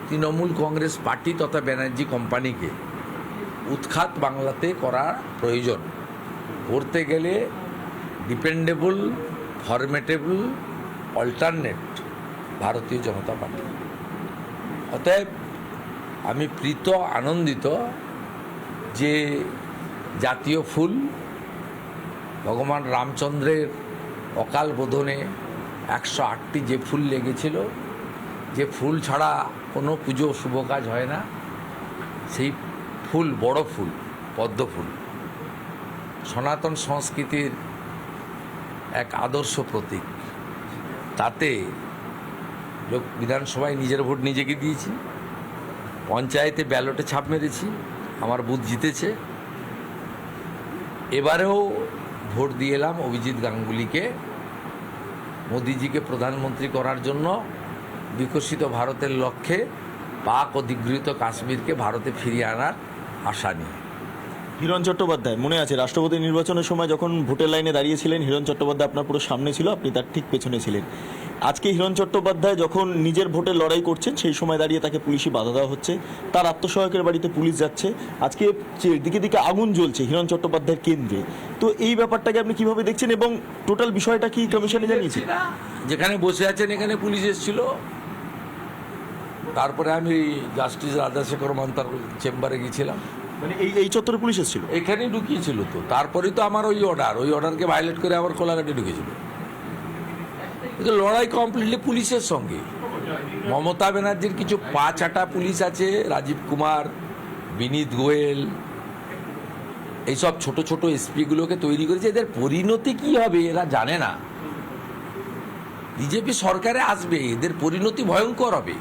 Trinamool Congress party তথা ব্যানার্জি কোম্পানিকে উৎখাত বাংলাতে করার প্রয়োজন। করতে গেলে ডিপেন্ডেবল, ফরমেটেবল অল্টারনেট ভারতীয় জনতা পার্টি। অতএব আমি প্রীত আনন্দিত যে জাতীয় ফুল ভগবান রামচন্দ্রের অকাল বোধনে 108টি যে ফুল লেগেছিল, যে ফুল ছাড়া কোনো পুজো শুভ কাজ হয় না, সেই ফুল বড় ফুল পদ্ম ফুল সনাতন সংস্কৃতির এক আদর্শ প্রতীক। তাতে বিধানসভায় নিজের ভোট নিজেকে দিয়েছি, পঞ্চায়েতে ব্যালটে ছাপ মেরেছি, আমার বুথ জিতেছে। এবারেও ভোট দিয়ে এলাম অভিজিৎ গাঙ্গুলিকে, মোদিজিকে প্রধানমন্ত্রী করার জন্য, বিকশিত ভারতের লক্ষ্যে পাক অধিগৃহীত কাশ্মীরকে ভারতে ফিরিয়ে আনার আশা নিয়ে। হিরণ চট্টোপাধ্যায়, মনে আছে রাষ্ট্রপতি নির্বাচনের সময় যখন ভোটের লাইনে দাঁড়িয়েছিলেন, হিরণ চট্টোপাধ্যায় আপনার পুরো সামনে ছিল, আপনি তার ঠিক পেছনে ছিলেন। আজকে হিরণ চট্টোপাধ্যায় যখন নিজের ভোটে লড়াই করছেন, সেই সময় দাঁড়িয়ে তাকে পুলিশি বাধা দেওয়া হচ্ছে, তার আত্মসহায়কের বাড়িতে পুলিশ যাচ্ছে, আজকে দিকে দিকে আগুন জ্বলছে হিরণ চট্টোপাধ্যায়ের কেন্দ্রে। তো এই ব্যাপারটাকে আপনি কিভাবে দেখছেন এবং টোটাল বিষয়টা কি কমিশনে জানিয়েছেন? যেখানে বসে আছেন এখানে পুলিশ এসেছিল, তারপরে আমি জাস্টিস রাজাশেখর মান্তার চেম্বারে গিয়েছিলাম, মানে এই চত্বরে পুলিশ এসেছিল, এখানেই ঢুকিয়েছিল। তো তারপরেই তো আমার ওই অর্ডারকে ভায়োলেট করে আবার কোলাঘাটে ঢুকেছিল। লড়াই কমপ্লিটলি পুলিশের সঙ্গে। মমতা ব্যানার্জির কিছু পা চাটা পুলিশ আছে, রাজীব কুমার, বিনীত গোয়েল, এইসব ছোট ছোট এসপিগুলোকে তৈরি করেছে। এদের পরিণতি কি হবে এরা জানে না। বিজেপি সরকারে আসবে, এদের পরিণতি ভয়ঙ্কর হবে।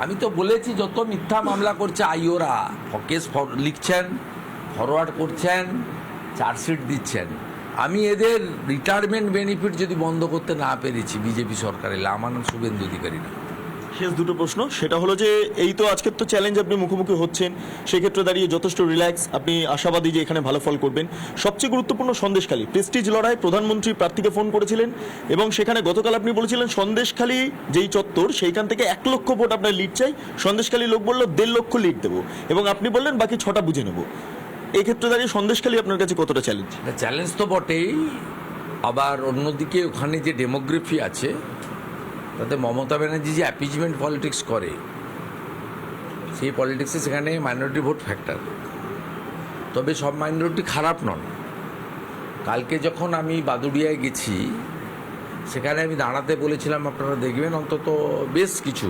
আমি তো বলেছি, যত মিথ্যা মামলা করছে আইওরা, কেস লিখছেন, ফরওয়ার্ড করছেন, চার্জশিট দিচ্ছেন, আমি এদের রিটায়ারমেন্ট বেনিফিট যদি বন্ধ করতে না পেরেছি বিজেপি সরকারে, আমার নাম শুভেন্দু অধিকারী না। শেষ দুটো প্রশ্ন, সেটা হলো যে এই তো আজকের তো চ্যালেঞ্জ আপনি মুখোমুখি হচ্ছেন, সেক্ষেত্রে দাঁড়িয়ে যথেষ্ট রিল্যাক্স, আপনি আশাবাদী যে এখানে ভালো ফল করবেন। সবচেয়ে গুরুত্বপূর্ণ সন্দেশখালী প্রেস্টিজ লড়াই, প্রধানমন্ত্রী প্রার্থীকে ফোন করেছিলেন এবং সেখানে গতকাল আপনি বলেছিলেন সন্দেশখালী যেই চত্বর, সেইখান থেকে 1 লক্ষ ভোট আপনার লিড চাই। সন্দেশখালী লোক বললো 1.5 লক্ষ লিড দেবো, এবং আপনি বললেন বাকি 6টা বুঝে নেব। এই ক্ষেত্রে দাঁড়িয়ে সন্দেশখালী আপনার কাছে কতটা চ্যালেঞ্জ? চ্যালেঞ্জ তো বটেই, আবার অন্যদিকে ওখানে যে ডেমোগ্রাফি আছে, তাতে মমতা ব্যানার্জি যে অ্যাপিজমেন্ট পলিটিক্স করে, সেই পলিটিক্সে সেখানে মাইনরিটি ভোট ফ্যাক্টর। তবে সব মাইনরিটি খারাপ নন। কালকে যখন আমি বাদুড়িয়ায় গেছি, সেখানে আমি দাঁড়াতে বলেছিলাম, আপনারা দেখবেন অন্তত বেশ কিছু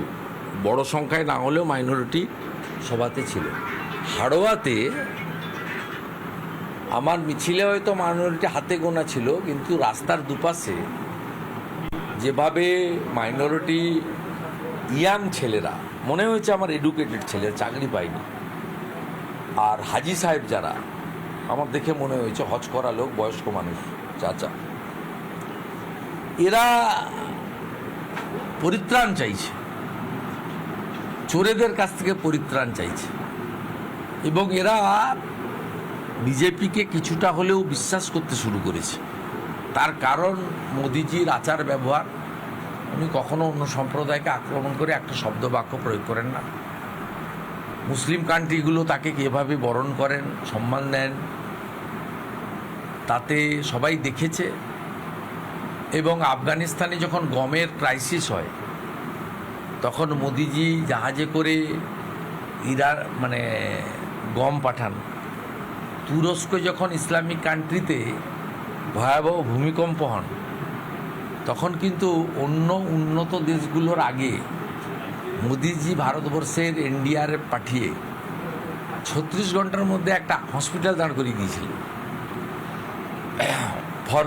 বড় সংখ্যায় না হলেও মাইনরিটি সভাতে ছিল। হাড়োয়াতে আমার মিছিলে হয়তো মাইনরিটি হাতে গোনা ছিল, কিন্তু রাস্তার দুপাশে যেভাবে মাইনরিটি ইয়াং ছেলেরা, মনে হয়েছে আমার এডুকেটেড ছেলে, চাকরি পায়নি, আর হাজি সাহেব যারা, আমার দেখে মনে হয়েছে হজ করা লোক, বয়স্ক মানুষ, চাচা, এরা পরিত্রাণ চাইছে, চোরেদের কাছ থেকে পরিত্রাণ চাইছে, এবং এরা বিজেপিকে কিছুটা হলেও বিশ্বাস করতে শুরু করেছে। তার কারণ মোদিজির আচার ব্যবহার। উনি কখনো অন্য সম্প্রদায়কে আক্রমণ করে একটা শব্দ বাক্য প্রয়োগ করেন না। মুসলিম কান্ট্রিগুলো তাকে কীভাবে বরণ করেন, সম্মান দেন, তাতে সবাই দেখেছে। এবং আফগানিস্তানে যখন গমের ক্রাইসিস হয়, তখন মোদিজি জাহাজে করে গম পাঠান। তুরস্ক যখন ইসলামিক কান্ট্রিতে ভয়াবহ ভূমিকম্প হন, তখন কিন্তু অন্য উন্নত দেশগুলোর আগে মোদিজি ভারতবর্ষের এনডিআরএফ পাঠিয়ে 36 ঘন্টার মধ্যে একটা হসপিটাল দাঁড় করিয়ে দিয়েছিল for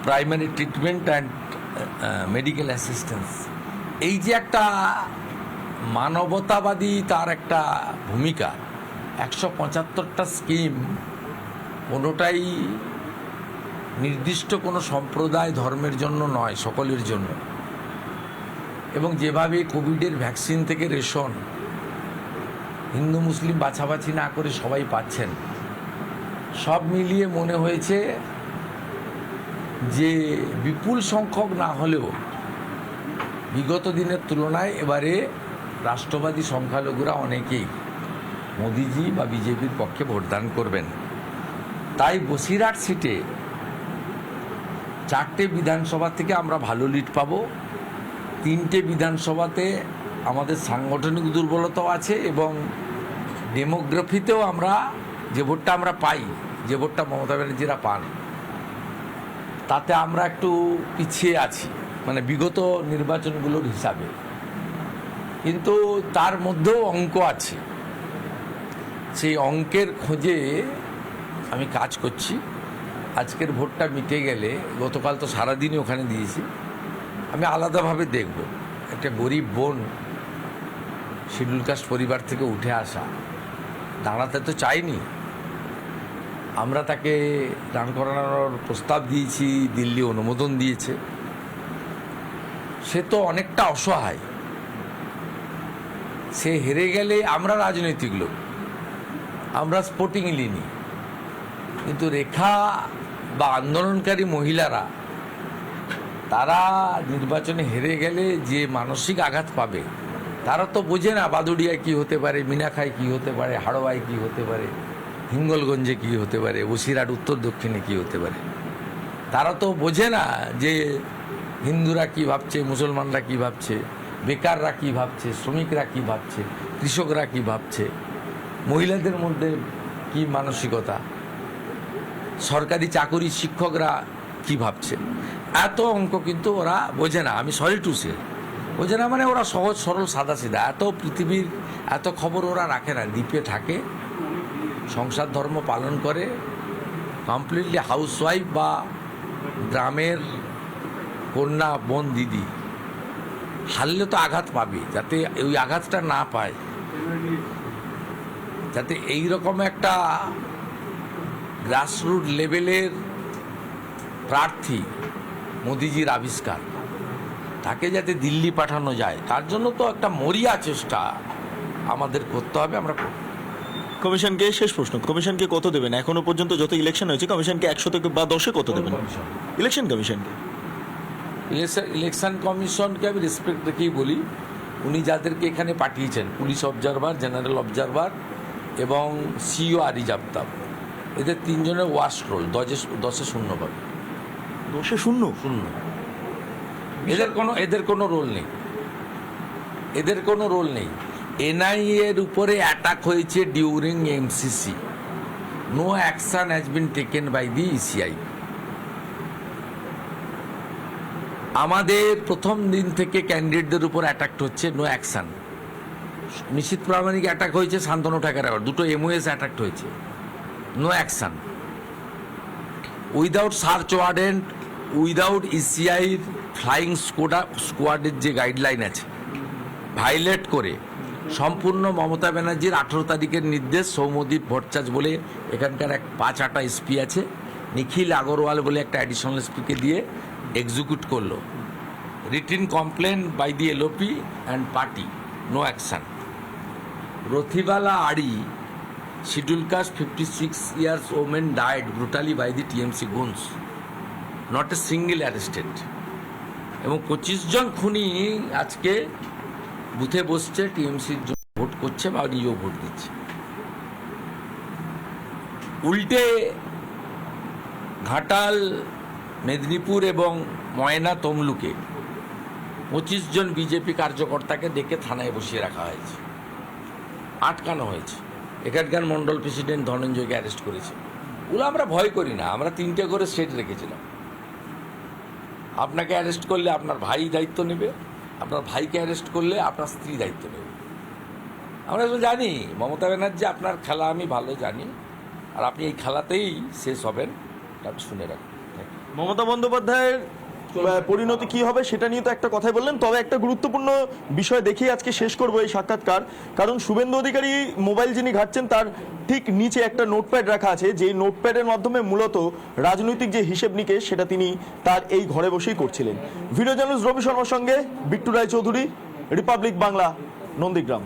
primary treatment and medical assistance. এই যে একটা মানবতাবাদী তার একটা ভূমিকা, 175টা স্কিম, কোনোটাই নির্দিষ্ট কোনো সম্প্রদায় ধর্মের জন্য নয়, সকলের জন্য। এবং যেভাবে কোভিডের ভ্যাকসিন থেকে রেশন হিন্দু মুসলিম বাছাবাছি না করে সবাই পাচ্ছেন, সব মিলিয়ে মনে হয়েছে যে বিপুল সংখ্যক না হলেও বিগত দিনের তুলনায় এবারে রাষ্ট্রবাদী সংখ্যালঘুরা অনেকেই মোদিজি বা বিজেপির পক্ষে ভোটদান করবেন। তাই বসিরহাট সিটে 4টে বিধানসভা থেকে আমরা ভালো লিড পাবো। 3টে বিধানসভাতে আমাদের সাংগঠনিক দুর্বলতাও আছে এবং ডেমোগ্রাফিতেও আমরা যে ভোটটা আমরা পাই, যে ভোটটা মমতা ব্যানার্জিরা পান, তাতে আমরা একটু পিছিয়ে আছি, মানে বিগত নির্বাচনগুলোর হিসাবে। কিন্তু তার মধ্যেও অঙ্ক আছে, সেই অঙ্কের খোঁজে আমি কাজ করছি। আজকের ভোটটা মিটে গেলে, গতকাল তো সারাদিনই ওখানে দিয়েছি, আমি আলাদাভাবে দেখব। একটা গরিব বোন, শিডিউল কাস্ট পরিবার থেকে উঠে আসা, দাঁড়াতে তো চাইনি, আমরা তাকে দান করানোর প্রস্তাব দিয়েছি, দিল্লি অনুমোদন দিয়েছে। সে তো অনেকটা অসহায়, সে হেরে গেলে আমরা রাজনৈতিক লোক, আমরা স্পোর্টিংলি নিই, কিন্তু রেখা বা আন্দোলনকারী মহিলারা তারা নির্বাচনে হেরে গেলে যে মানসিক আঘাত পাবে, তারা তো বোঝে না বাদুড়িয়া কী হতে পারে, মিনাখায় কী হতে পারে, হাড়োয়ায় কী হতে পারে, হিঙ্গলগঞ্জে কী হতে পারে, বসিরহাট উত্তর দক্ষিণে কী হতে পারে। তারা তো বোঝে না যে হিন্দুরা কী ভাবছে, মুসলমানরা কী ভাবছে, বেকাররা কী ভাবছে, শ্রমিকরা কী ভাবছে, কৃষকরা কী ভাবছে, মহিলাদের মধ্যে কী মানসিকতা, সরকারি চাকরি শিক্ষকরা কী ভাবছে। এত অঙ্ক কিন্তু ওরা বোঝে না। আমি সরি টু সে, বোঝে না মানে ওরা সহজ সরল সাদা সিধা, এত পৃথিবীর এত খবর ওরা রাখে না। দ্বীপে থাকে, সংসার ধর্ম পালন করে, কমপ্লিটলি হাউসওয়াইফ বা গ্রামের কন্যা বোন দিদি। হারলে তো আঘাত পাবে, যাতে ওই আঘাতটা না পায়, যাতে এইরকম একটা গ্রাসরুট লেভেলের প্রার্থী মোদিজির আবিষ্কার, তাকে যাতে দিল্লি পাঠানো যায়, তার জন্য তো একটা মরিয়া চেষ্টা আমাদের করতে হবে। আমরা কমিশনকে শেষ প্রশ্ন, কমিশনকে কত দেবেন? এখনো পর্যন্ত যত ইলেকশন হয়েছে, কমিশনকে 100 থেকে বা 10-এ কত দেবেন? ইলেকশন কমিশনকে ইলেকশন কমিশনকে আমি রেসপেক্ট রেখেই বলি, উনি যাদেরকে এখানে পাঠিয়েছেন, পুলিশ অবজারভার, জেনারেল অবজারভার এবং সিও আরিজাপ্তাব, এদের 3 জনের ওয়ার্স্ট রোল 10-এ 0 পাবে। 10-এ 0? এদের কোনো রোল নেই, এদের কোনো রোল নেই। এনআইএ এর উপরে অ্যাটাক হয়েছে during MCC, no action has been taken by the ECI. আমাদের প্রথম দিন থেকে ক্যান্ডিডেটদের উপর অ্যাটাক হচ্ছে, no action. Nisith Pramanik attack হয়েছে, শান্তনু ঠাকুর, দুটো এমওএস অ্যাটাক হয়েছে, no action. Without search warrant, without ইসিআইর ফ্লাইং স্কোয়াডের যে গাইডলাইন আছে, ভাইলেট করে সম্পূর্ণ মমতা ব্যানার্জির 18 তারিখের নির্দেশ, সৌম্যদীপ ভট্টাচার্য বলে এখানকার এক 5-8টা এসপি আছে, নিখিল আগরওয়াল বলে একটা অ্যাডিশনাল এসপিকে দিয়ে এক্সিকিউট করলো। Written complaint by the LOP and party, no action. Rathibala Aari, schedule caste 56 years woman died brutally by the TMC goons, not a single arrested। এবং 25 জন খুনি আজকে বুথে বসছে, টিএমসির জন্য ভোট করছে বা নিজেও ভোট দিচ্ছে। উল্টে ঘাটাল, মেদিনীপুর এবং ময়না তমলুকে 25 জন বিজেপি কার্যকর্তাকে ডেকে থানায় বসিয়ে রাখা হয়েছে, আটকানো হয়েছে। এখানকার মন্ডল প্রেসিডেন্ট ধনঞ্জয়কে অ্যারেস্ট করেছে। ওগুলো আমরা ভয় করি না, আমরা 3টে করে স্টেট রেখেছিলাম। আপনাকে অ্যারেস্ট করলে আপনার ভাই দায়িত্ব নেবে, আপনার ভাইকে অ্যারেস্ট করলে আপনার স্ত্রী দায়িত্ব নেবে। আমরা তো জানি মমতা ব্যানার্জি আপনার খেলা আমি ভালো জানি, আর আপনি এই খেলাতেই শেষ হবেন, আপনি শুনে রাখুন। মমতা বন্দ্যোপাধ্যায়ের পরিণতি কি হবে সেটা নিয়ে তো একটা কথাই বললেন, তবে একটা গুরুত্বপূর্ণ বিষয় দেখিয়ে আজকে শেষ করবো এই সাক্ষাৎকার। কারণ শুভেন্দু অধিকারী মোবাইল যিনি ঘাটছেন তার ঠিক নিচে একটা নোটপ্যাড রাখা আছে, যে নোটপ্যাডের মাধ্যমে মূলত রাজনৈতিক যে হিসেব নিকেশ সেটা তিনি তার এই ঘরে বসেই করছিলেন। ভিডিও জার্নালিস্ট রবি শর্মার সঙ্গে বিট্টু রায়চৌধুরী, রিপাবলিক বাংলা, নন্দীগ্রাম।